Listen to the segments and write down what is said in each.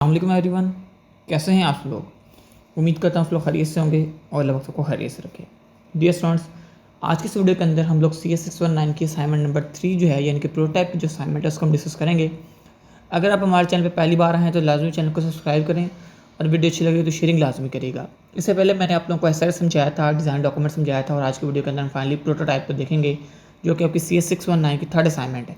अस्सलाम एवरीवन, कैसे हैं आप लोग। उम्मीद करता हूँ आप लोग खैरियत से होंगे और अल्लाह सबको खैरियत से रखें। डियर स्टूडेंट्स, आज की इस वीडियो के अंदर हम लोग CS619 की असाइनमेंट नंबर 3 जो है यानी कि प्रोटोटाइप की जो असाइनमेंट है उसको हम डिस्कस करेंगे। अगर आप हमारे चैनल पर पहली बार आए हैं तो लाजमी चैनल को सब्सक्राइब करें और वीडियो अच्छी लगे तो शेयरिंग लाजमी करिएगा। इससे पहले मैंने आप लोगों को एसआर समझाया था, डिज़ाइन डॉक्यूमेंट समझाया था और आज की वीडियो के अंदर हम फाइनली प्रोटोटाइप को देखेंगे जो कि आपकी CS619 की थर्ड असाइनमेंट है।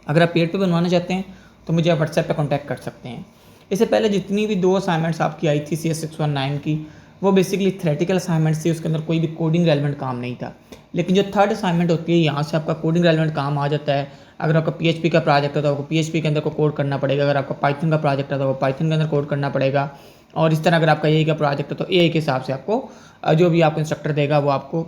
अगर आप पेड पे बनवाना चाहते हैं तो मुझे आप व्हाट्सएप पे कांटेक्ट कर सकते हैं। इससे पहले जितनी भी 2 असाइनमेंट्स आपकी आई थी CS619 की, वो बेसिकली थ्योरेटिकल असाइनमेंट्स थी, उसके अंदर कोई भी कोडिंग रेलेवेंट काम नहीं था। लेकिन जो थर्ड असाइनमेंट होती है यहाँ से आपका कोडिंग रेलेवेंट काम आ जाता है। अगर आपका PHP का प्रोजेक्ट है तो आपको PHP के अंदर को कोड करना पड़ेगा। अगर आपका पाइथन का प्रोजेक्ट है तो आपको पाइथन के अंदर कोड करना पड़ेगा। और इस तरह अगर आपका AI का प्रोजेक्ट है तो AI के हिसाब से आपको जो भी आपको इंस्ट्रक्टर देगा वो आपको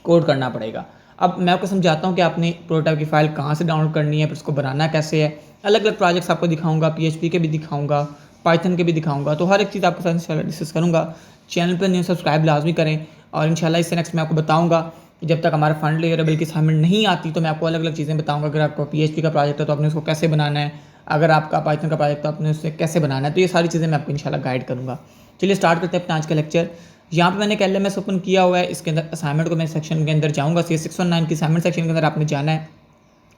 कोड करना पड़ेगा। अब मैं आपको समझाता हूँ कि आपने प्रोटोटाइप की फ़ाइल कहाँ से डाउनलोड करनी है, फिर उसको बनाना कैसे है। अलग अलग प्रोजेक्ट्स आपको दिखाऊंगा, PHP के भी दिखाऊंगा, पाइथन के भी दिखाऊंगा, तो हर एक चीज़ आपके साथ इंशाल्लाह डिस्कस करूँगा। चैनल पर न्यू सब्सक्राइब लाजमी करें और इंशाल्लाह इससे नेक्स्ट मैं आपको बताऊँगा कि जब तक हमारा फंड लेवल की असाइनमेंट नहीं आती तो मैं आपको अलग अलग चीज़ें बताऊँगा। अगर आपको PHP का प्रोजेक्ट है तो आपने उसको कैसे बनाना है, अगर आपका पाइथन का प्रोजेक्ट है तो आपने उससे कैसे बनाना है, तो ये सारी चीज़ें मैं आपको इंशाल्लाह गाइड करूँगा। चलिए स्टार्ट करते हैं अपना आज का लेक्चर। यहाँ पे मैंने LMS ओपन किया हुआ है। इसके अंदर असाइनमेंट को मैं सेक्शन के अंदर जाऊँगा, CS619 की असाइनमेंट सेक्शन के अंदर आपने जाना है।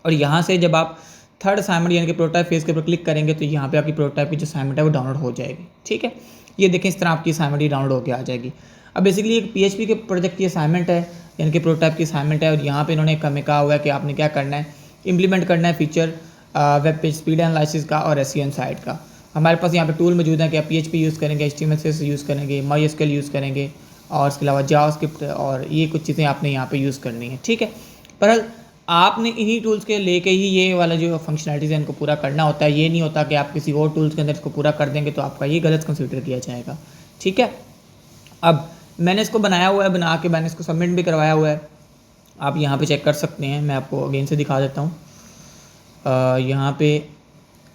और यहाँ से जब आप थर्ड असाइनमेंट यानी कि प्रोटोटाइप फेज़ के ऊपर क्लिक करेंगे तो यहाँ पे आपकी प्रोटोटाइप की जो असाइनमेंट है वो डाउनलोड हो जाएगी। ठीक है, ये देखें इस तरह आपकी असाइनमेंट ही डाउनलोड होकर आ जाएगी। अब बेसिकली एक PHP के प्रोजेक्ट की असाइनमेंट है यानी कि प्रोटोटाइप की असाइनमेंट है। और यहाँ पे इन्होंने हमें कहा हुआ है कि आपने क्या करना है, इंप्लीमेंट करना है feature web page speed analysis का और SEO साइट का। हमारे पास यहाँ पे टूल मौजूद है कि आप PHP यूज़ करेंगे, HTML यूज़ करेंगे, MySQL यूज़ करेंगे और इसके अलावा जावास्क्रिप्ट और ये कुछ चीज़ें आपने यहाँ पे यूज़ करनी है। ठीक है, पर आपने इन्हीं टूल्स के लेके ही ये वाला जो फंक्शनलिटीज़ है इनको पूरा करना होता है। ये नहीं होता कि आप किसी और टूल्स के अंदर इसको पूरा कर देंगे तो आपका ये गलत कंसिडर किया जाएगा। ठीक है, अब मैंने इसको बनाया हुआ है, बना के मैंने इसको सबमिट भी करवाया हुआ है। आप यहाँ पे चेक कर सकते हैं, मैं आपको अगेन से दिखा देता हूँ। यहाँ पे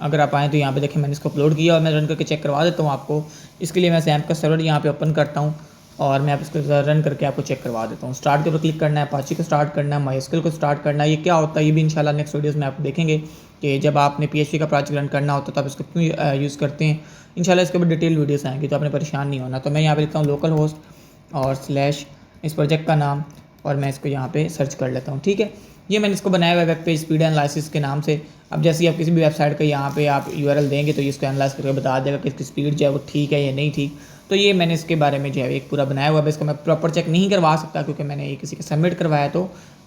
अगर आप आएँ तो यहाँ पे देखें मैंने इसको अपलोड किया और मैं रन करके चेक करवा देता हूँ आपको। इसके लिए मैं XAMPP का सर्वर यहाँ पे ओपन करता हूँ और मैं आप इसको रन करके आपको चेक करवा देता हूँ। स्टार्ट के ऊपर क्लिक करना है, अपाचे को स्टार्ट करना है, MySQL को स्टार्ट करना है। ये क्या होता है ये भी इंशाल्लाह नेक्स्ट वीडियोज़ में आप देखेंगे कि जब आपने PHP का प्रोजेक्ट रन करना होता है तो आप इसको क्यों यूज़ करते हैं। इंशाल्लाह इसके ऊपर डिटेल वीडियोज़ आएंगी तो आपने परेशान नहीं होना। तो मैं यहाँ पर लिखता हूँ लोकल होस्ट और स्लैश इस प्रोजेक्ट का नाम और मैं इसको यहाँ पे सर्च कर लेता हूँ। ठीक है, ये मैंने इसको बनाया हुआ है वेब पेज स्पीड एनालिसिस के नाम से। अब जैसे ही आप किसी भी वेबसाइट का यहाँ पे आप URL देंगे तो ये इसको एनालाइज करके बता देगा कि इसकी स्पीड जो है वो ठीक है या नहीं ठीक। तो ये मैंने इसके बारे में जो है एक पूरा बनाया हुआ है। इसको मैं प्रॉपर चेक नहीं करवा सकता क्योंकि मैंने ये किसी का सबमिट करवाया तो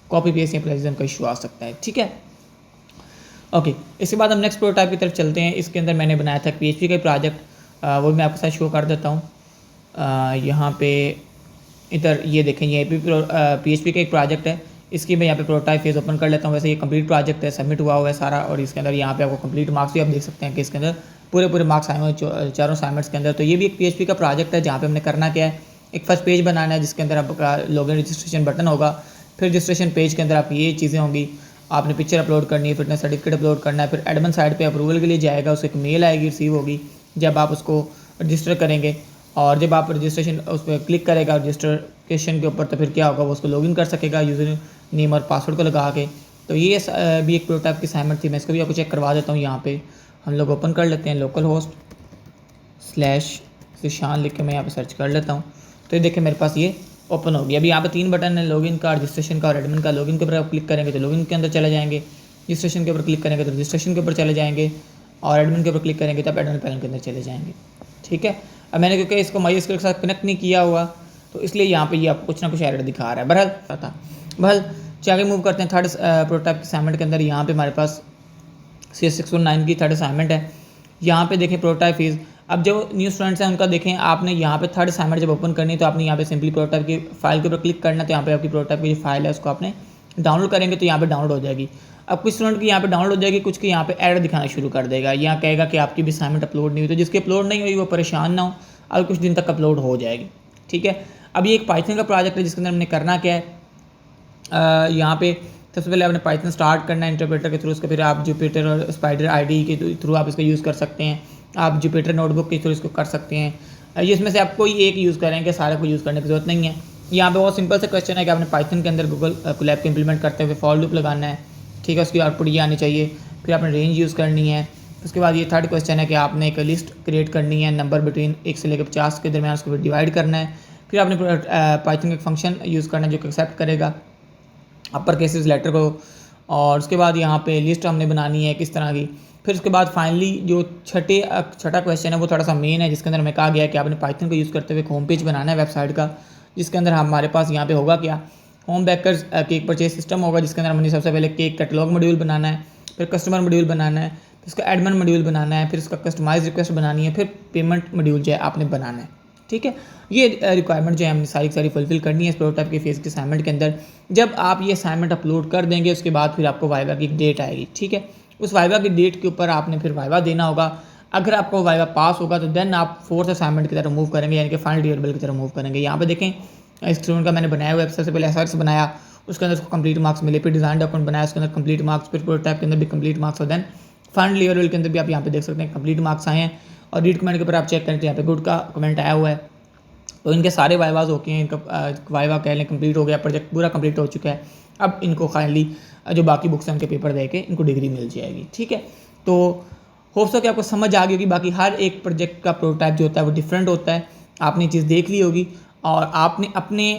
कॉपी पेस्ट या प्लेजन का इशू आ सकता है। ठीक है, ओके, इसके बाद हम नेक्स्ट प्रोटोटाइप की तरफ चलते हैं। इसके अंदर मैंने बनाया था PHP का प्रोजेक्ट, वो मैं आपके साथ शो कर देता हूँ। यहाँ पे इधर ये देखें, ये भी PHP का एक प्रोजेक्ट है। इसकी मैं यहाँ पे प्रोटोटाइप फेज़ ओपन कर लेता हूँ। वैसे ये कंप्लीट प्रोजेक्ट है, सबमिट हुआ हुआ है सारा। और इसके अंदर यहाँ पे आपको कंप्लीट मार्क्स भी आप देख सकते हैं कि इसके अंदर पूरे मार्क्स आए हुए हैं चारों असाइनमेंट्स के अंदर। तो ये भी एक PHP का प्रोजेक्ट है जहाँ पे हमने करना क्या है, एक फर्स्ट पेज बनाना है जिसके अंदर आपका लॉगिन रजिस्ट्रेशन बटन होगा। फिर रजिस्ट्रेशन पेज के अंदर आप ये चीज़ें होंगी, आपने पिक्चर अपलोड करनी है, फिटनेस सर्टिफिकेट अपलोड करना है। फिर एडमिन साइड पर अप्रूवल के लिए जाएगा, उसको एक मेल आएगी, रिसीव होगी जब आप उसको रजिस्टर करेंगे। और जब आप रजिस्ट्रेशन उस पर क्लिक करेगा रजिस्ट्रेशन के ऊपर तो फिर क्या होगा, वो उसको लॉगिन कर सकेगा यूज़र नेम और पासवर्ड को लगा के। तो ये भी एक प्रोटोटाइप की असाइनमेंट थी। मैं इसको भी आपको चेक करवा देता हूँ। यहाँ पे हम लोग ओपन कर लेते हैं लोकल होस्ट स्लैश ज़ीशान लिख के मैं यहाँ पे सर्च कर लेता हूँ। तो ये देखिए मेरे पास ये ओपन हो गया। अभी यहाँ पे 3 बटन है, लॉगिन का, रजिस्ट्रेशन का और एडमिन का। लॉगिन के ऊपर आप क्लिक करेंगे तो लॉगिन के अंदर चले जाएंगे, रजिस्ट्रेशन के ऊपर क्लिक करेंगे तो रजिस्ट्रेशन के ऊपर चले जाएंगे और एडमिन के ऊपर क्लिक करेंगे तो आप एडमिन पैनल के अंदर चले जाएंगे। ठीक है, अब मैंने क्योंकि इसको MySQL के साथ कनेक्ट नहीं किया हुआ तो इसलिए यहाँ पे ये आपको कुछ ना कुछ एरर दिखा रहा है। बहरहाल आगे मूव करते हैं थर्ड प्रोटोटाइप की असाइनमेंट के अंदर। यहाँ पे हमारे पास CS619 की थर्ड असाइनमेंट है। यहाँ पे देखें प्रोटोटाइप फेज़। अब जो न्यू स्टूडेंट्स हैं उनका देखें, आपने यहाँ पे थर्ड असाइनमेंट जब ओपन करनी है तो आपने यहाँ पे सिंपली प्रोटोटाइप की फाइल के ऊपर क्लिक करना है। तो यहाँ पे आपकी प्रोटोटाइप की जो फाइल है उसको आपने डाउनलोड करेंगे तो यहाँ पे डाउनलोड हो जाएगी। अब कुछ स्टूडेंट की यहाँ पे डाउनलोड हो जाएगी, कुछ की यहाँ पे एरर दिखाना शुरू कर देगा। यहाँ कहेगा कि आपकी भी असाइनमेंट अपलोड नहीं हुई। तो जिसकी अपलोड नहीं हुई वो परेशान ना हो, और कुछ दिन तक अपलोड हो जाएगी। ठीक है, अब ये एक पाइथन का प्रोजेक्ट है जिसके अंदर हमने करना क्या है, यहाँ पे सबसे पहले आपने पाइथन स्टार्ट करना है इंटरप्रेटर के थ्रू। उसके फिर आप जुपिटर और स्पाइडर IDE के थ्रू आप इसको यूज़ कर सकते हैं। आप जुपिटर नोटबुक के थ्रू इसको कर सकते हैं। ये इसमें से आप कोई एक यूज़ करेंगे, सारे को यूज़ करने की ज़रूरत नहीं है। यहाँ पे बहुत सिंपल सा क्वेश्चन है कि आपने पाइथन के अंदर गूगल कोलैब को इंप्लीमेंट करते हुए फॉर लूप लगाना है। ठीक है, उसकी आउटपुट ये आनी चाहिए। फिर आपने रेंज यूज़ करनी है, उसके बाद ये थर्ड क्वेश्चन है कि आपने एक लिस्ट क्रिएट करनी है, नंबर बिटवीन 1 से लेकर 50 के दरमियान, उसको डिवाइड करना है। फिर आपने पाइथन का एक फंक्शन यूज़ करना है जो कि एक्सेप्ट करेगा अपर केसेस लेटर को, और उसके बाद यहाँ पे लिस्ट हमने बनानी है किस तरह की। फिर उसके बाद फाइनली जो छठा क्वेश्चन है वो थोड़ा सा मेन है, जिसके अंदर हमें कहा गया है कि आपने पाइथन को यूज़ करते हुए एक होम पेज बनाना है वेबसाइट का, जिसके अंदर हमारे पास यहाँ पे होगा क्या, home bakers cake purchase system होगा, जिसके अंदर हमने सबसे पहले केक कैटलॉग मॉड्यूल बनाना है, फिर कस्टमर मॉड्यूल बनाना है, फिर उसका एडमिन मॉड्यूल बनाना है, फिर उसका कस्टमाइज रिक्वेस्ट बनानी है, फिर पेमेंट मॉड्यूल जो है आपने बनाना है। ठीक है, ये रिक्वायरमेंट जो है हमने सारी फुलफिल करनी है इस प्रोटोटाइप के फेज़ के असाइनमेंट के अंदर। जब आप ये असाइनमेंट अपलोड कर देंगे उसके बाद फिर आपको वाइवा की एक डेट आएगी। ठीक है, उस वाइवा की डेट के ऊपर आपने फिर वाइवा देना होगा। अगर आपको वाइवा पास होगा तो देन आप फोर्थ असाइनमेंट की तरफ मूव करेंगे, यानी कि फाइनल डिलीवरेबल की तरफ मूव करेंगे। यहाँ पे देखें इस स्टूडेंट का मैंने बनाया हुआ है, सबसे पहले एसआरएस बनाया, उसके अंदर उसको कंप्लीट मार्क्स मिले, फिर डिज़ाइन डॉक्यूमेंट बनाया, उसके अंदर कंप्लीट मार्क्स, फिर प्रोटोटाइप के अंदर भी कंप्लीट मार्क्स, और देन फाइनल डिलीवरेबल के अंदर भी आप यहाँ पे देख सकते हैं कंप्लीट मार्क्स आए हैं। और रीड कमेंट के ऊपर आप चेक करें तो यहाँ पे गुड का कमेंट आया हुआ है। तो इनके सारे वाइवाज होके हैं, इनका वाइवा कह लें कंप्लीट हो गया, प्रोजेक्ट पूरा कंप्लीट हो चुका है। अब इनको फाइनली जो बाकी बुक्स हैं उनके पेपर दे के इनको डिग्री मिल जाएगी। ठीक है, तो होप्स हो कि आपको समझ आ गई होगी। बाकी हर एक प्रोजेक्ट का प्रोटोटाइप जो होता है वो डिफरेंट होता है, आपने चीज़ देख ली होगी और आपने अपने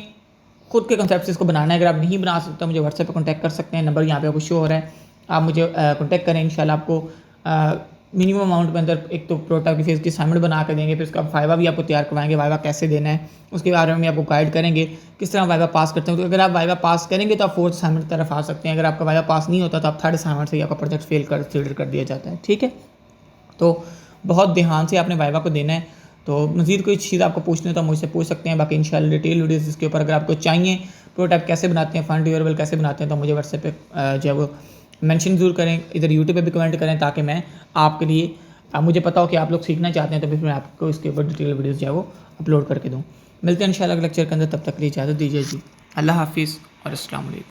खुद के कॉन्सेप्ट से इसको बनाना है। अगर आप नहीं बना सकते मुझे व्हाट्सएप पर कॉन्टैक्ट कर सकते हैं, नंबर यहाँ पे आपको शो हो रहा है, आप मुझे कॉन्टैक्ट करें। इंशाल्लाह आपको मिनिमम अमाउंट में अंदर एक तो प्रोटोटाइप की फेज़ की असाइनमेंट बना कर देंगे, फिर उसका वाइवा भी आपको तैयार करवाएंगे, वाइवा कैसे देना है उसके बारे में आपको गाइड करेंगे, किस तरह वाइवा पास करते हैं। तो अगर आप वाइवा पास करेंगे तो आप फोर्थ असाइनमेंट की तरफ आ सकते हैं, अगर आपका वाइवा पास नहीं होता तो आप थर्ड असाइनमेंट से ही आपका प्रोजेक्ट फेल कर दिया जाता है। ठीक है, तो बहुत ध्यान से आपने वाइवा को देना है। तो मज़ीद कोई चीज़ आपको पूछनी हो तो मुझसे पूछ सकते हैं। बाकी इंशाल्लाह डिटेल वीडियोज़ इसके ऊपर अगर आपको चाहिए, प्रोटोटाइप कैसे बनाते हैं, फाइनल डिलीवरेबल कैसे बनाते हैं, तो मुझे व्हाट्सएप पे जो है वो मेंशन ज़रूर करें, इधर यूट्यूब पे भी कमेंट करें, ताकि मैं आपके लिए मुझे पता हो कि आप लोग सीखना चाहते हैं, तो फिर मैं आपको इसके ऊपर डिटेल वीडियोज़ जो है वो अपलोड करके दूँ। मिलते हैं इंशाल्लाह अगले लेक्चर के अंदर, तब तक के लिए इजाज़त दीजिए जी। अल्लाह हाफिज़ और अस्सलाम वालेकुम।